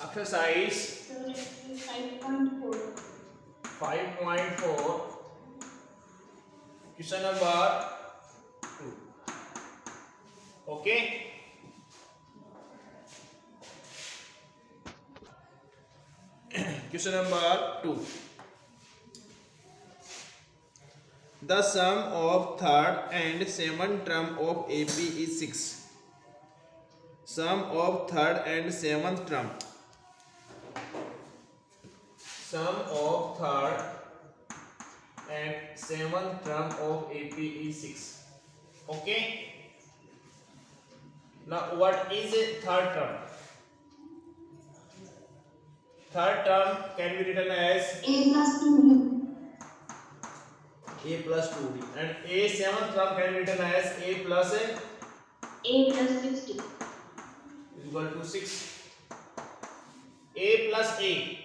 Exercise Sir, actually 5.4. 5.4, question number 2. Okay. Question number 2. The sum of third and seventh term of AP is 6. Sum of third and seventh term. Sum of third and seventh term of AP is 6. Okay. Now what is a third term? Third term can be written as A plus 2B. a plus 2b, and a seventh term can be written as a plus a A plus 60. is equal to 6. A plus a,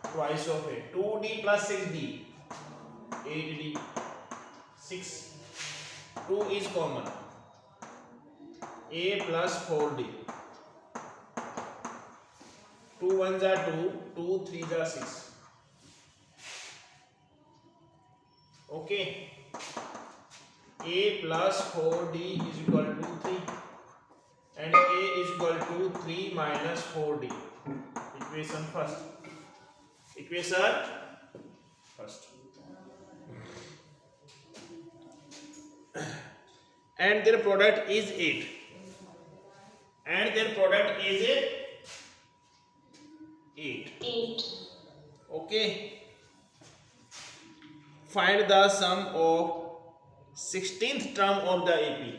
twice of a, 2d plus 6d, 8d, 6, 2 is common, a plus 4d, 2 ones are 2, 2 threes are 6. Okay, a plus 4d is equal to 3, and a is equal to 3 minus 4d. Equation first. Equation first. And their product is 8. And their product is 8. 8. Okay. Find the sum of 16th term of the AP.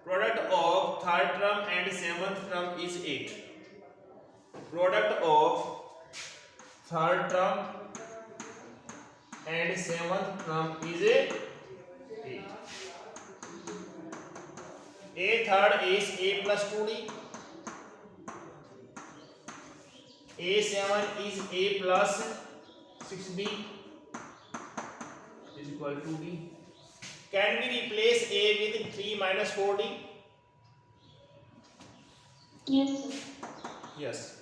Product of third term and seventh term is 8. Product of third term and seventh term is 8. A third is a plus 2d. A7 is a plus 6b is equal to b. Can we replace a with 3 minus 4d? Yes, sir. Yes.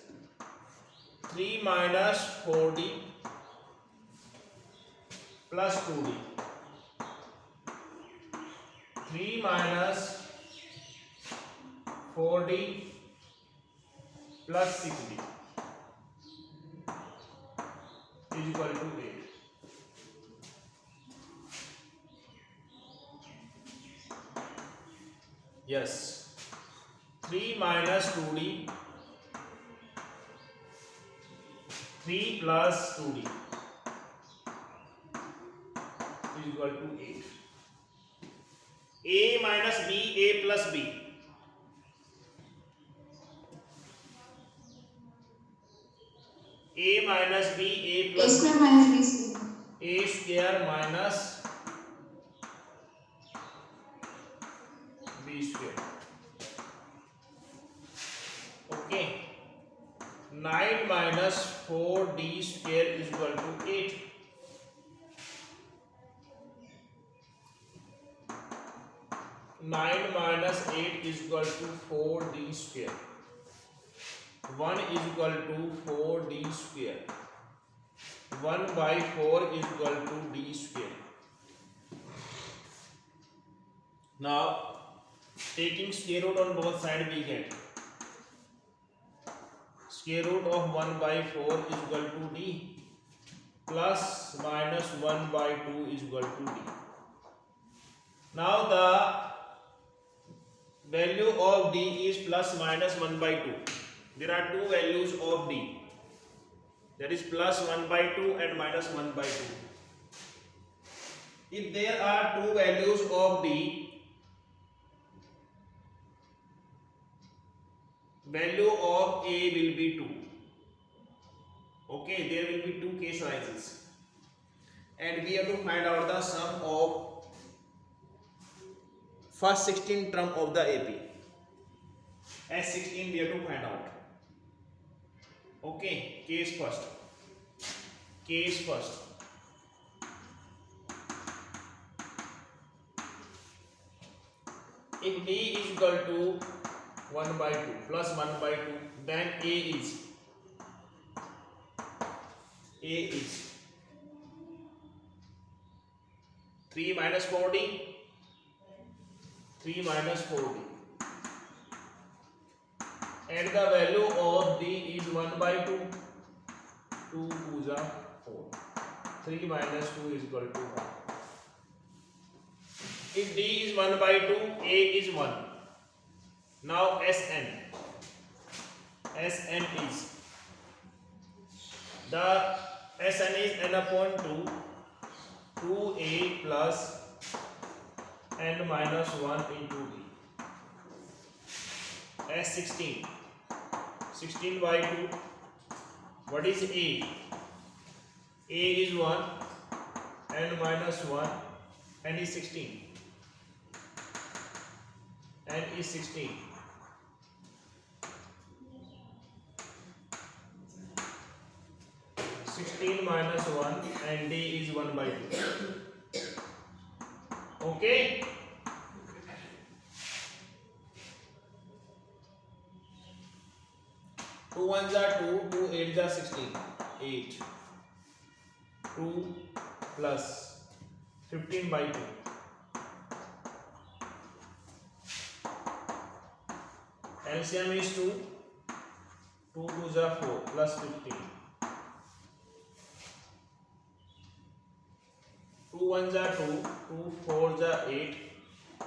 3 minus 4d plus 2d. 3 minus 4d plus 6d is equal to 8. Yes. 3 minus 2d, 3 plus 2d is equal to 8. A minus b, a plus b. A minus b, a A plus square b. minus B square. A square minus b square. Okay. 9 minus 4d square is equal to 8. 9 minus 8 is equal to 4d square. 1 is equal to 4d square. 1 by 4 is equal to d square. Now, taking square root on both sides, we get square root of 1 by 4 is equal to d, plus minus 1 by 2 is equal to d. Now, the value of d is plus minus 1 by 2. There are two values of d, that is plus 1 by 2 and minus 1 by 2. If there are two values of d, value of a will be 2. Okay, there will be two case arises, and we have to find out the sum of first 16 term of the AP. S16 we have to find out. Okay, case first. Case first. if D is equal to 1 by 2 plus 1 by 2, then A is 3 minus 4D, 3 minus 4D, and the value of D is 1 by 2, 2 2s are 4, 3 minus 2 is equal to 1. If D is 1 by 2, A is 1. Now Sn is the Sn is n upon 2, 2A plus n minus 1 into D. S16 16 by 2. What is A? A is 1, n minus 1, n is 16, n is 16. Minus 1 and D is 1 by 2. Okay. 2 1s are 2, 2 8s are 16, 8. 2 plus 15 by 2. LCM is 2, 2 2s are 4 plus 15. 2 1s are 2, 2 4s are 8,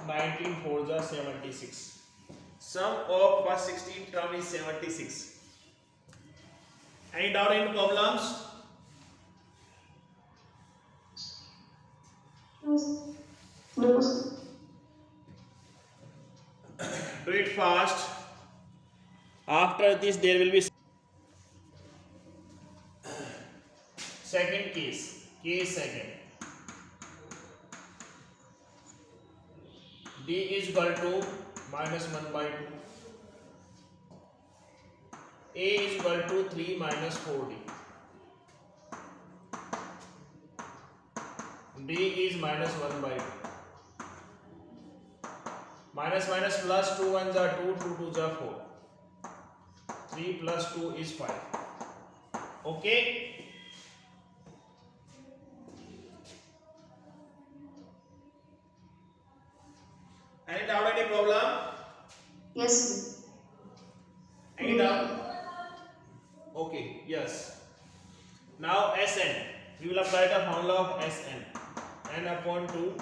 19 4s are 76. Sum of first 16 term is 76. Any doubt in problems? No. Do it fast. After this there will be second case. Case second. D is equal to minus 1 by 2. A is equal to 3 minus 4D. D is minus 1 by 2. Minus minus plus 2 1s are 2, 2 2s are 4. 3 plus 2 is 5. Okay. Any doubt, any problem? Yes. Any doubt? Okay, yes. Now Sn. We will apply the formula of Sn. N upon 2,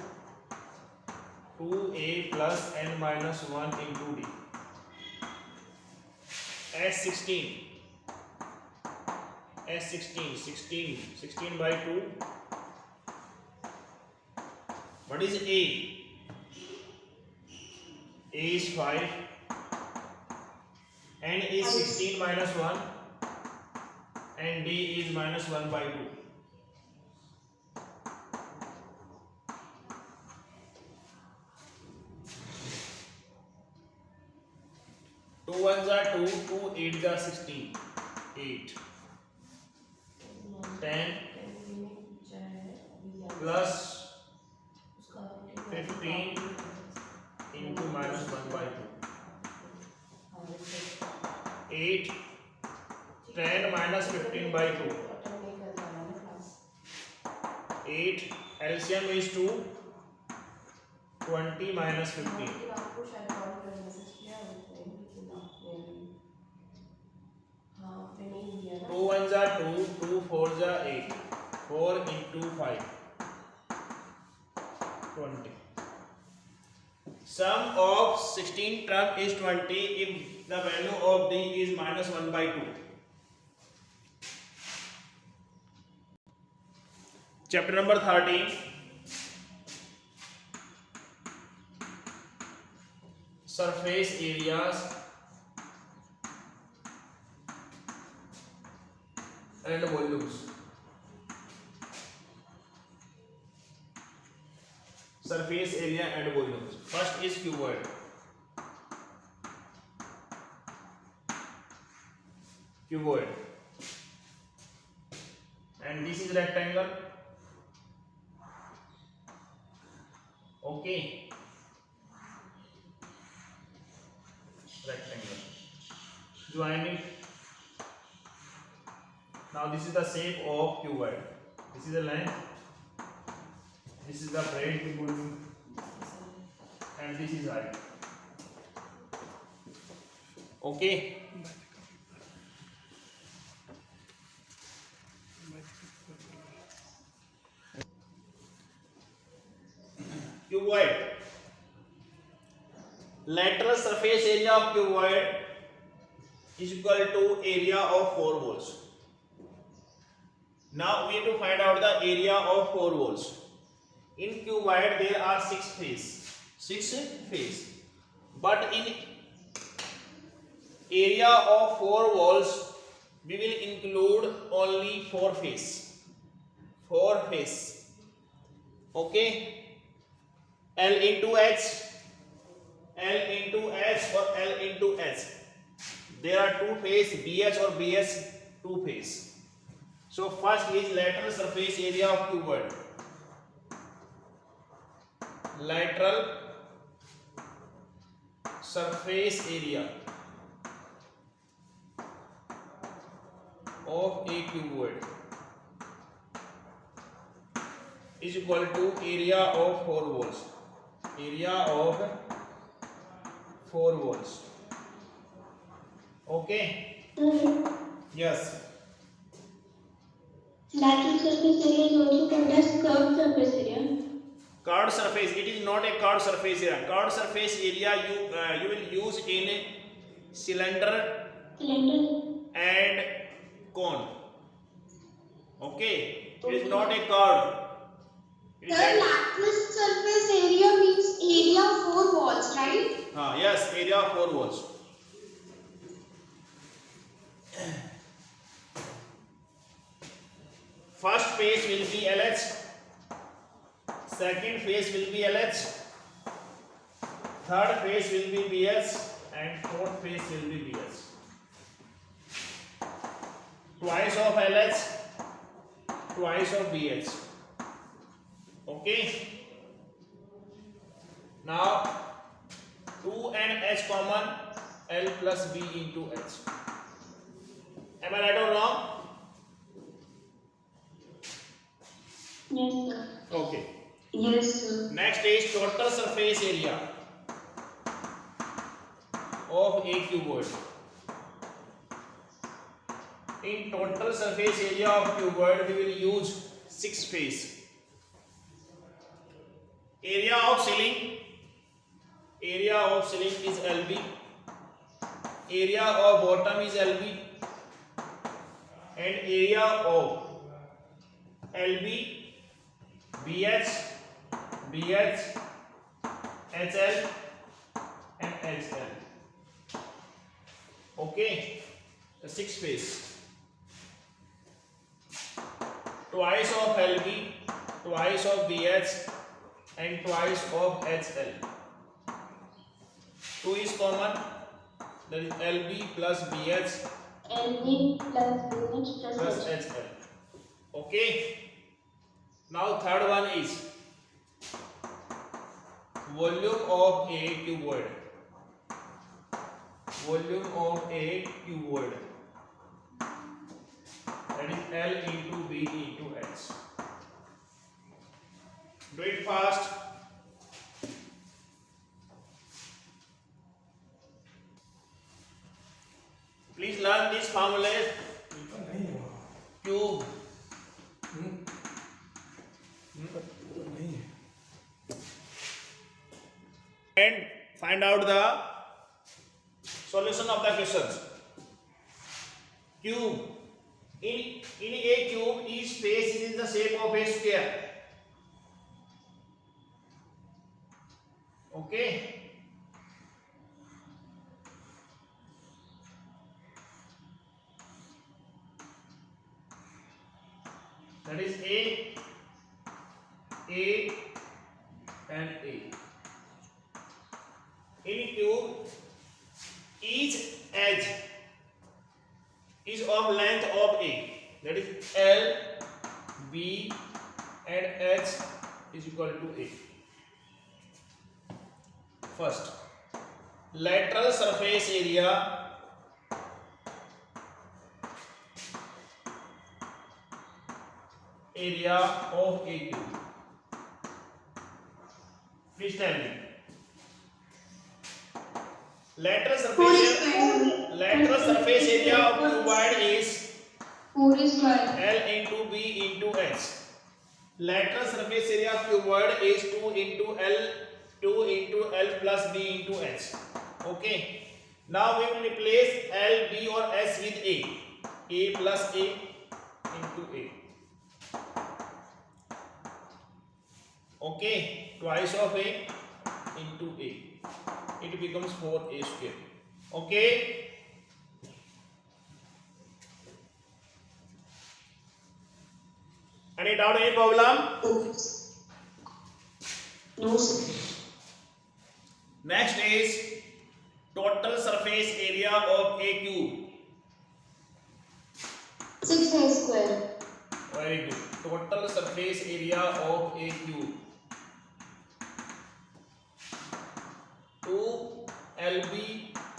2A plus n minus 1 into D. S16. 16 by 2. What is A? A is 5, n is 16 minus 1, and D is minus 1 by 2. 2 1s are 2, 2 8s are 16, 8. 10 plus 15 into minus 1 by 2. 8, 10 minus 15 by 2. 8, LCM is 2, 20 minus 15. 2 1s are 2, 2 4s are 8. 4 into 5, 20. Sum of 16 term is 20 if the value of D is minus 1 by 2. Chapter number 13. Surface areas and volumes. Surface area and volumes. First is cuboid. Cuboid. And this is rectangle. Okay. join it. Now this is the shape of cuboid. This is the length, this is the breadth, and this is height. Okay. Cuboid. Lateral surface area of cuboid is equal to area of 4 walls. Now we have to find out the area of 4 walls. In cuboid there are 6 faces. 6 faces. But in area of 4 walls we will include only 4 faces. 4 faces. Okay. L into H, L into H or L into H. There are 2 faces, BH or BS, 2 faces. So first is lateral surface area of cuboid. Lateral surface area of a cuboid is equal to area of 4 walls. Area of 4 walls. Okay? Yes. Lateral surface area is also called as curved surface area. Curved surface. It is not a curved surface area. Curved surface area you will use in a cylinder and cone. Okay? It is not a curved. The lateral surface area means area of 4 walls, right? Yes, area of 4 walls. First face will be LH, second face will be LH, third face will be BS, and fourth face will be BS. Twice of LH, twice of BH. Okay. Now 2 and H common, L plus B into H. Am I right or wrong? Yes, sir. Okay. Yes, sir. Next is total surface area of a cuboid. In total surface area of cuboid, we will use 6 faces. Area of ceiling is LB. Area of bottom is LB, and area of LB, BH, HL and HL. Okay, the 6 face. Twice of LB, twice of BH and twice of HL. 2 is common, that is LB plus BH LB plus BH plus plus H. HL. Okay. Now third one is volume of a cuboid. Volume of a cuboid. That is L into B into H. Do it fast. Please learn these formulas. Cube. And find out the solution of the questions. Cube. In a cube, each face is in the shape of a square. Okay. That is A, and A. In cube, each edge is of length of A. That is L, B, and H is equal to A. First, lateral surface area area of a cube? Please tell me. Lateral surface area of cuboid is 4 square. L into B into H. Lateral surface area of cuboid is 2 into L plus B into H. Okay. Now we will replace L, B or H with A. A plus A into A. Okay. Twice of A into A. It becomes 4A square. Okay. Any doubt, any problem? No, sir. Next is total surface area of a cube. 6 square. Very good. Total surface area of a cube. 2LB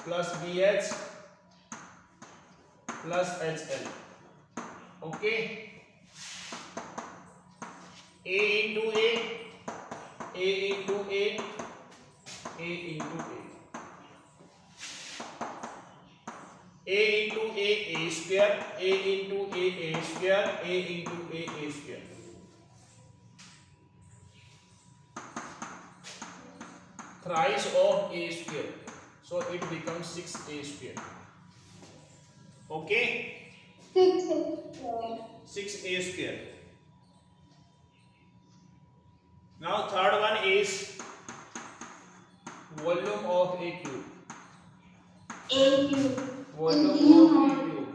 plus BH plus HL. Okay. A into A, A into A, A into A. A into A square, A into A square, A into A square. Thrice of A square. So it becomes 6A square. Okay? 6A square. Now third one is volume of a cube. A cube. Volume of a cube.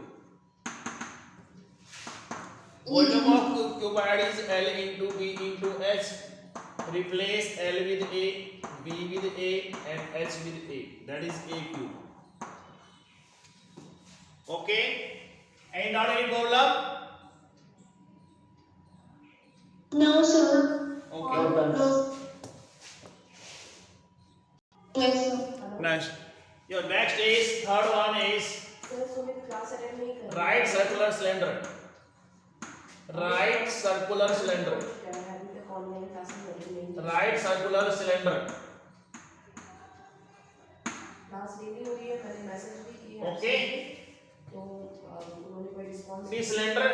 Volume of cuboid is L into B into H. Replace L with A, B with A and H with A. That is a cube. Okay? Any doubt, any problem? No, sir. Okay. No. Yes, sir. Next. Your next is third one is right circular cylinder. Right circular cylinder. Right circular cylinder. Okay. This cylinder.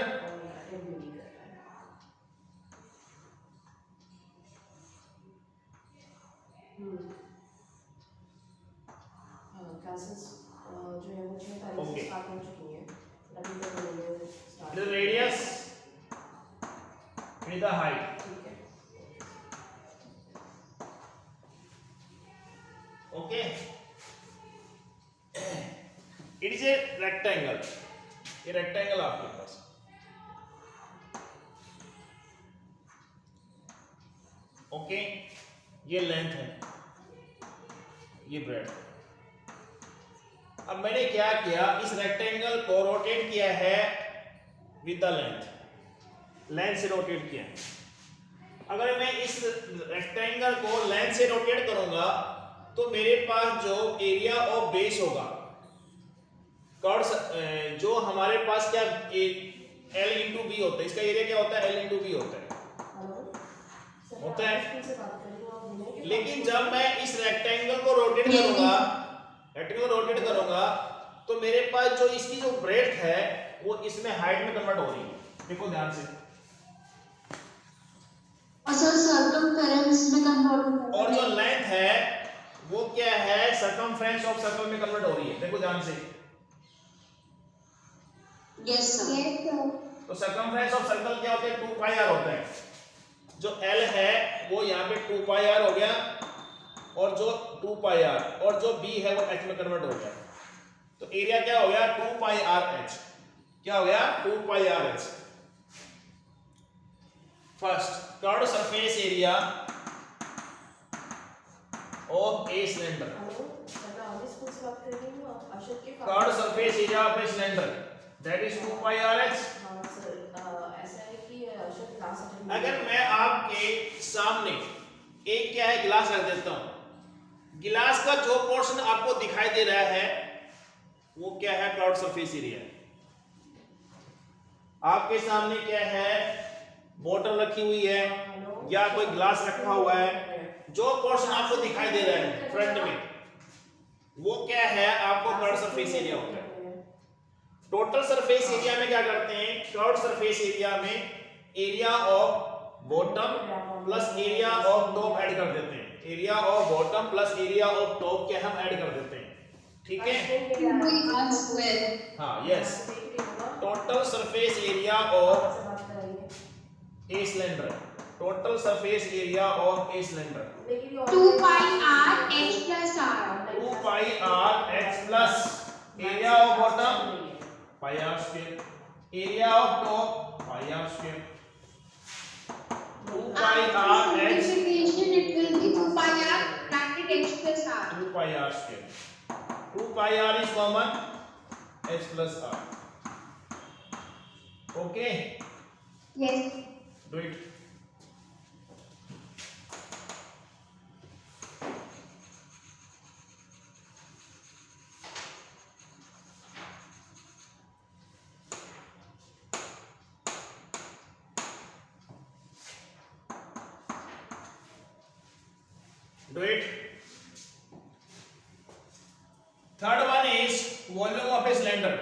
Okay. The radius with the height. Okay. It is a rectangle. ये rectangle आपके पास. Okay. ये length है. ये breadth. अब मैंने क्या किया, इस रेक्टेंगल को रोटेट किया है विद द लेंथ से रोटेट किया है. अगर मैं इस रेक्टेंगल को लेंथ से रोटेट करूंगा तो मेरे पास जो एरिया ऑफ बेस होगा, कर्व जो हमारे पास क्या L इंटू बी होता है, इसका एरिया क्या होता है, L इंटू बी होता है. लेकिन जब मैं इस रेक्टेंगल को रोटेट करूंगा तो मेरे पास जो इसकी जो ब्रेड्थ है वो इसमें हाइट में कन्वर्ट हो रही है. देखो ध्यान से. और जो लेंथ है वो क्या है, सर्कमफ्रेंस ऑफ सर्कल में कन्वर्ट हो रही है. देखो ध्यान से. Yes, sir. तो सर्कमफ्रेंस ऑफ सर्कल क्या होता है, 2 पाई r होता है. जो L है वो यहाँ पे 2 पाई r हो गया और जो 2 पाई r और जो B है वो h में कन्वर्ट हो गया. तो एरिया क्या हो गया, 2 पाई r h. क्या हो गया, 2 पाई r h. First, curved surface area of a cylinder. Curved surface area of a cylinder that is 2 pi r h. अगर मैं आपके सामने एक क्या है गिलास रख देता हूं, गिलास का जो पोर्शन आपको दिखाई दे रहा है वो क्या है, कर्व्ड सरफेस एरिया. आपके सामने क्या है, बोतल रखी हुई है या कोई ग्लास रखा हुआ है, जो पोर्शन आपको दिखाई दे रहा है फ्रंट में, वो क्या है, आपको कर्व सरफेस एरिया होता है। टोटल सरफेस एरिया में क्या करते हैं, कर्व सरफेस एरिया में area of bottom plus area of top add कर देते हैं। Area of bottom plus area of top के हम ऐड कर देते हैं, ठीक है। हाँ yes, total surface area of a cylinder, total surface area of a cylinder 2 pi r h plus r 2 pi r h plus area of bottom pi r square, area of top pi r square, 2 pi r h Simplification, it will be 2 pi r bracket h plus r 2 pi r square, 2 pi r is common, h plus r. Okay, yes. do it. Do it. Third one is volume of a cylinder.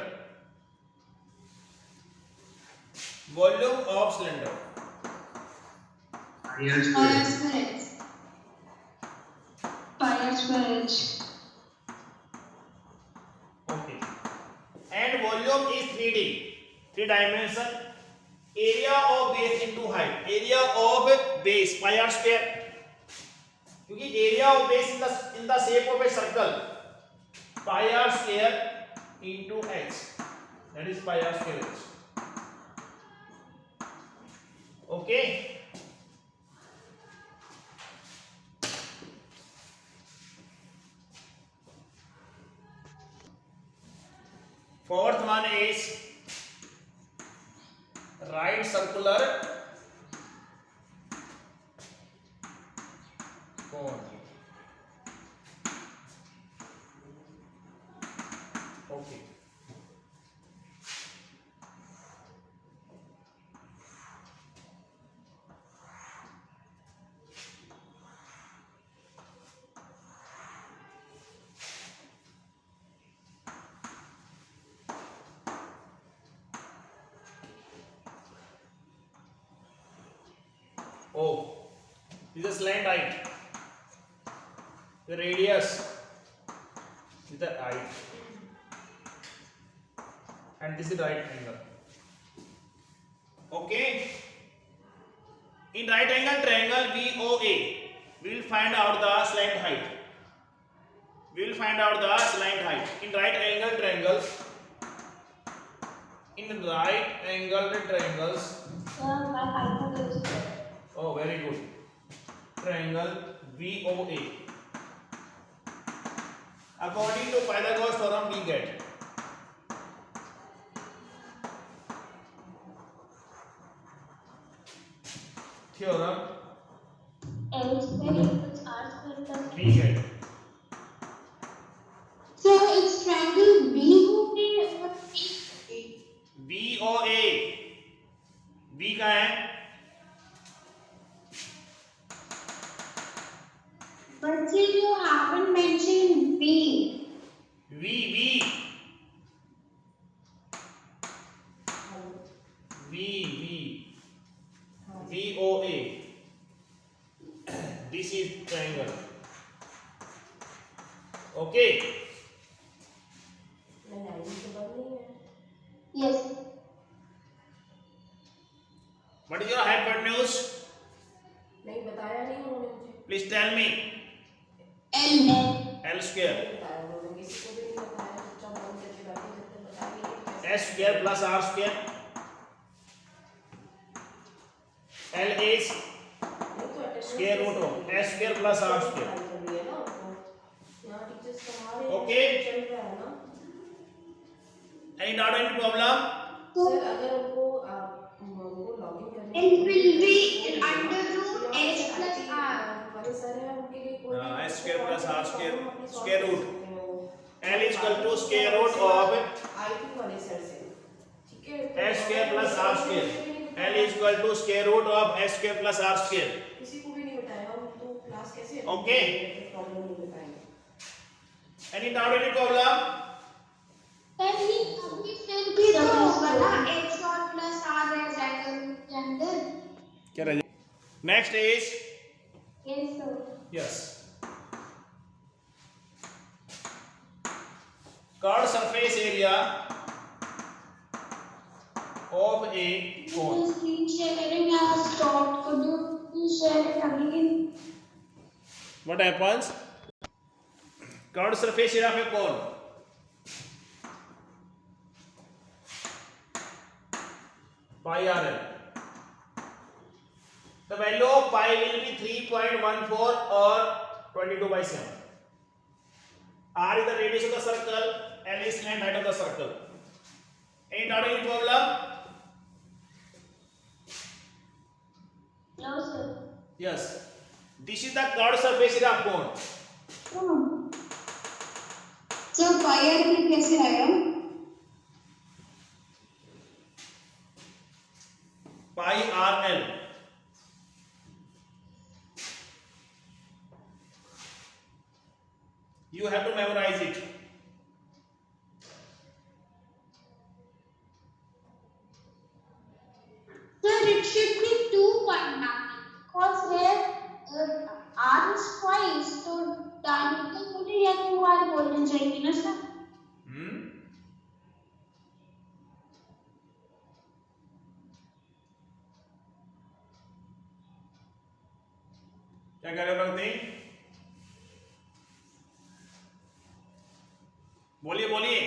Volume of cylinder. Pi r square h pi r square h Okay. And volume is 3D, 3 dimension. Area of base into height. Area of base pi r square. क्योंकि area of base in the shape of a circle, pi r square into h, that is pi r square h. Okay, fourth one is right circular cone. Okay, oh, this is slant height, the radius is the height, and this is right angle. Okay, in right angle triangle VOA we will find out the slant height. We will find out the slant height in right angle triangle. In right angle triangles, oh very good, triangle VOA, according to Pythagoras theorem we get theorem L square equals R square plus we get So it's triangle BOA or VOA, B का है, but still you haven't mentioned B. V VOA, this is triangle. Okay, yes. what is your hypotenuse? नहीं बताया नहीं उन्होंने मुझे, Please tell me. L. L square, बताया उन्होंने, किसी को भी नहीं बताया, चुपचाप बंद करके बैठे, जब तक बताएंगे S square plus R square. L is नहीं तो attendance square root of S square plus R square. कर रही है ना तो यहाँ टीचर्स का हमारे Okay. चल रहा है ना Any doubt, any problem? Sir, अगर उनको लॉगिन करने It will be under root h plus r. हमारे सर हैं, उनके लिए कोई S square plus R square, square root. L is equal to square root of IT वाले सर से, ठीक है, S square plus R square. L is equal to square root of s square plus r square. किसी को भी नहीं बताया हम तो क्लास कैसे Okay. प्रॉब्लम नहीं बताएंगे. Any doubt, any problem? अभी फिर भी तो होगा ना x और प्लस r रह जाएगा रूट के अंदर. क्या रह जाएगा? Next is Yes sir. yes. Curved surface area of a cone. Screen sharing has stopped. Could you please share it again? What happens? Curved surface area of a cone. Pi r l. The value of pi will be 3.14 or 22/7. R is the radius of the circle, L is length height of the circle. Any doubt, any problem? No, sir. Yes. This is the curved surface area of cone. So pi r भी कैसे आएगा? Pi r l. You have to memorize it. Sir, it should be 2.9 because here r is twice, so diameter मुझे या 2r बोलना चाहिए ना sir? क्या कह रहे हो प्रगति? बोलिए बोलिए.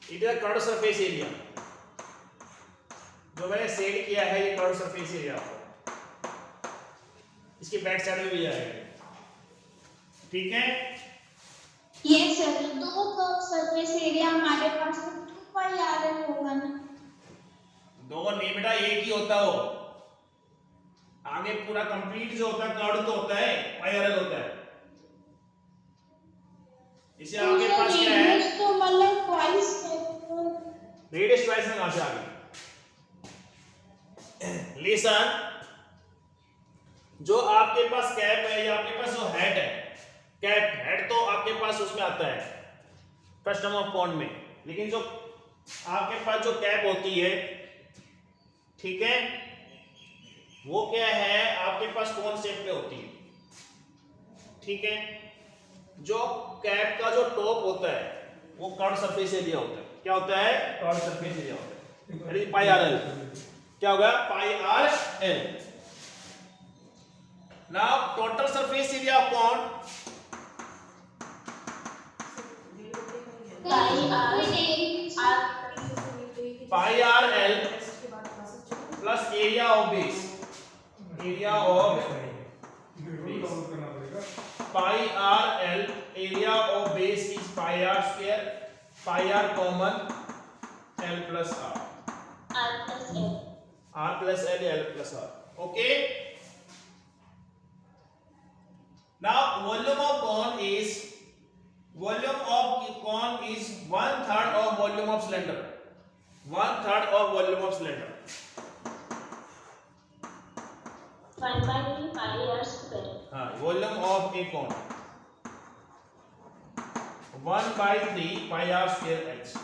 It is a curved surface area. जो मैंने सेड किया है ये कर्व सरफेस एरिया आपको इसके बैक साइड में भी आएगा. ठीक है. Yes sir. दो कर्व सरफेस एरिया हमारे पास तो 2 pi r l होगा ना? दो नहीं बेटा एक ही होता हो. आगे पूरा कंप्लीट जो होता है कर्व तो होता है पाई होता है. इसे आपके पास क्या है? रेडियस तो मतलब twice है. रेडियस ट्वाइस में कहां से आ गई? लिसन, जो आपके पास कैप है या आपके पास जो हेड है, कैप हेड तो आपके पास उसमें आता है फर्स्ट टर्म ऑफ कॉन में, लेकिन जो आपके पास जो कैप होती है, ठीक है, वो क्या है आपके पास कौन शेप में होती है. ठीक है. जो कैप का जो टॉप होता है वो कर्व सरफेस एरिया होता है. क्या होता है? कर्व सरफेस एरिया होता है. यानी पाई आर एल. क्या होगा? Pi R L. Now total surface area of cone pi R L plus area of base. Area of pi R L area of base is pi R square. Pi R common L plus R. R plus L. R plus L, L plus R. Okay. Now volume of cone is 1/3 of volume of cylinder. 1/3 of volume of cylinder. 1/3 pi r square. हाँ, volume of a cone. 1/3 pi r square h.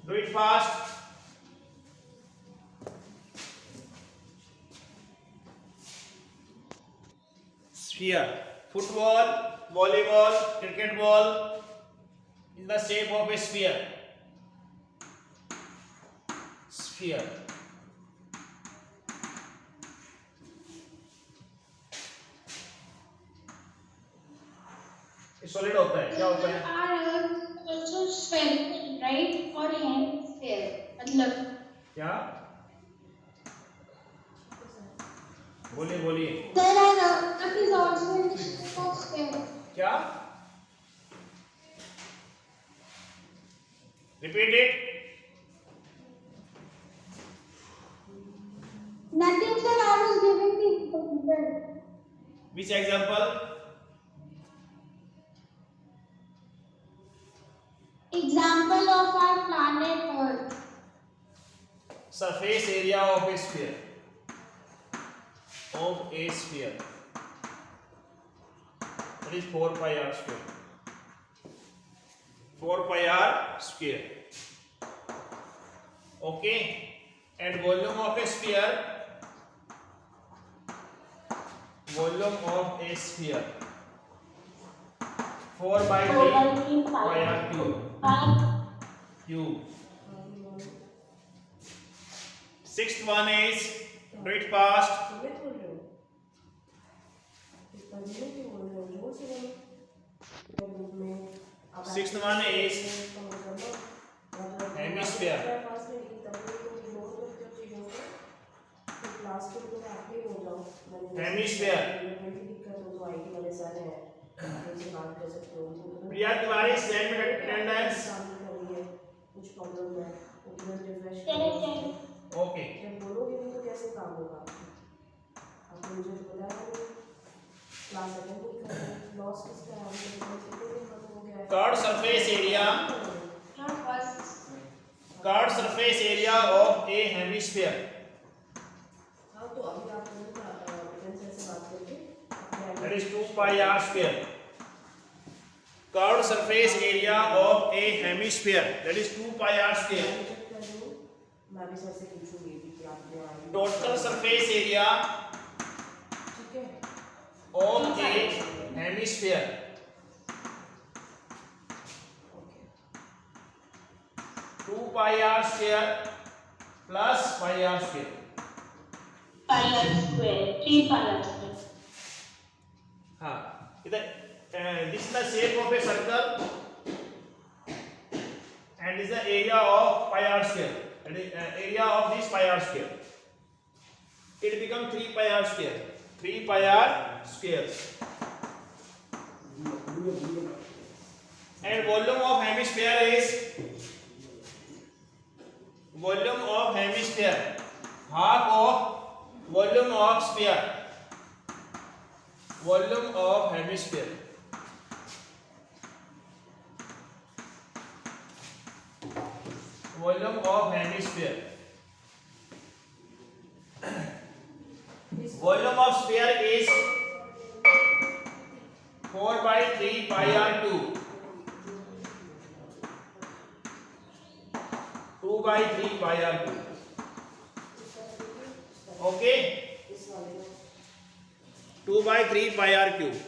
Do it fast. Sphere. Football, volleyball, cricket ball in the shape of a sphere. Sphere. Solid होता है. क्या होता है? Are also spherical, right? और है sphere. मतलब क्या? बोलिए बोलिए. there are that is also in the shape of sphere. क्या? Repeat it. Nothing sir, I was giving the example. Which example? surface area of a sphere. That is 4 pi r square. 4 pi r square. Okay. And volume of a sphere. Volume of a sphere. 4 by 3 pi r cube. Sixth one is, do it fast. मैं बोल रही हूँ इतना धीरे क्यों बोल रहे हो जोर से बोलो ग्रुप में Sixth one is hemisphere. Hemisphere. Priya Tiwari stand में अटेंडेंस. कुछ प्रॉब्लम है ओके. जब बोलोगे नहीं तो कैसे काम होगा आपने मुझे तो बताया नहीं क्लास अटेंड नहीं कर रहे लॉस किस तरह हो गया Curved surface area. Curved surface area of a hemisphere. हाँ तो अभी आप लोगों का अटेंडेंस से बात करके That is 2 pi r square. Curved surface area of a hemisphere. That is 2 pi r square. मैं भी सर से पूछूंगी कि आपने Total surface area ठीक है of a hemisphere. Okay 2 pi r square plus pi r square. pi r square, 3 pi r square. हाँ, इधर this is the shape of a circle and this is the area of pi r square. That is area of this pi r square. It become 3 pi r square. 3 pi r squares. And volume of hemisphere is half of volume of sphere. Volume of hemisphere. Volume of hemisphere. Volume of sphere is 4 by 3 pi r2. 2 by 3 pi r2. Okay. 2 by 3 pi r cube.